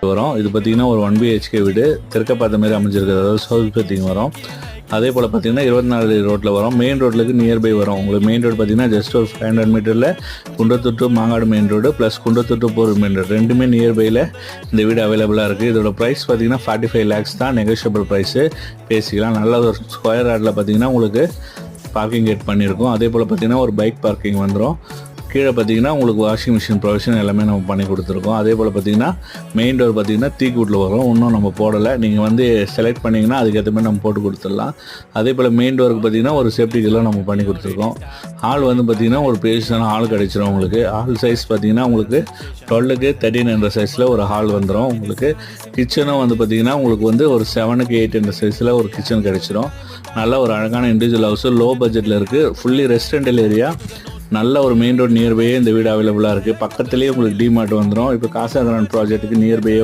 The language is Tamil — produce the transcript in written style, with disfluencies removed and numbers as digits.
வரும். இது பார்த்தீங்கன்னா ஒரு 1 பிஹெச்கே வீடு தெற்க பார்த்த மாதிரி அமைஞ்சிருக்குது. அதாவது சவுத் ஃபேஸிங் வரும். அதே போல் பார்த்தீங்கன்னா 24 ரோட்டில் வரும். மெயின் ரோட்லுக்கு நியர்பை வரும். உங்களுக்கு மெயின் ரோடு பார்த்தீங்கன்னா ஜஸ்ட் ஒரு 500 மீட்டரில் Kundrathur to Mangadu main road plus Kundrathur to Porur main road ரெண்டுமே நியர்பையில் இந்த வீடு அவைலபிளாக இருக்குது. இதோட ப்ரைஸ் பார்த்தீங்கன்னா 45 lakhs தான். நெகோஷியபிள் ப்ரைஸு பேசிக்கலாம். நல்ல ஒரு ஸ்கொயர் யார்டில் பார்த்தீங்கன்னா உங்களுக்கு பார்க்கிங் கேட் பண்ணியிருக்கோம். அதே போல் பார்த்தீங்கன்னா ஒரு பைக் பார்க்கிங் வந்துடும். கீழே பார்த்தீங்கன்னா உங்களுக்கு வாஷிங் மிஷின் ப்ரொவிஷன் எல்லாமே நம்ம பண்ணி கொடுத்துருக்கோம். அதே போல் பார்த்தீங்கன்னா மெயின் டோர் பார்த்தீங்கன்னா டீக்கூட்டில் வரும். இன்னும் நம்ம போடலை. நீங்கள் வந்து செலக்ட் பண்ணிங்கன்னா அதுக்கேற்ற மாதிரி நம்ம போட்டு கொடுத்துடலாம். அதே போல் மெயின் டோருக்கு பார்த்தீங்கன்னா ஒரு சேஃப்டிக்கெல்லாம் நம்ம பண்ணி கொடுத்துருக்கோம். ஹால் வந்து பார்த்தீங்கன்னா ஒரு பேஷனான ஹால் கிடச்சிரும் உங்களுக்கு. ஹால் சைஸ் பார்த்தீங்கன்னா உங்களுக்கு 12க்கு 13 என்ற சைஸில் ஒரு ஹால் வந்துடும். உங்களுக்கு கிச்சனும் வந்து பார்த்தீங்கன்னா உங்களுக்கு வந்து ஒரு 7க்கு 8 என்ற சைஸில் ஒரு கிச்சன் கிடச்சிரும். நல்ல ஒரு அழகான இண்டிவிஜுவல் ஹவுஸு லோ பட்ஜெட்டில் இருக்குது. Fully residential area. நல்ல ஒரு மெயின் ரோடு நியர்பையே இந்த வீடு அவைலபிளாக இருக்குது. பக்கத்துலேயே உங்களுக்கு டிமார்ட் வந்துடும். இப்போ காசாகரன் ப்ராஜெக்ட்டுக்கு நியர்பையே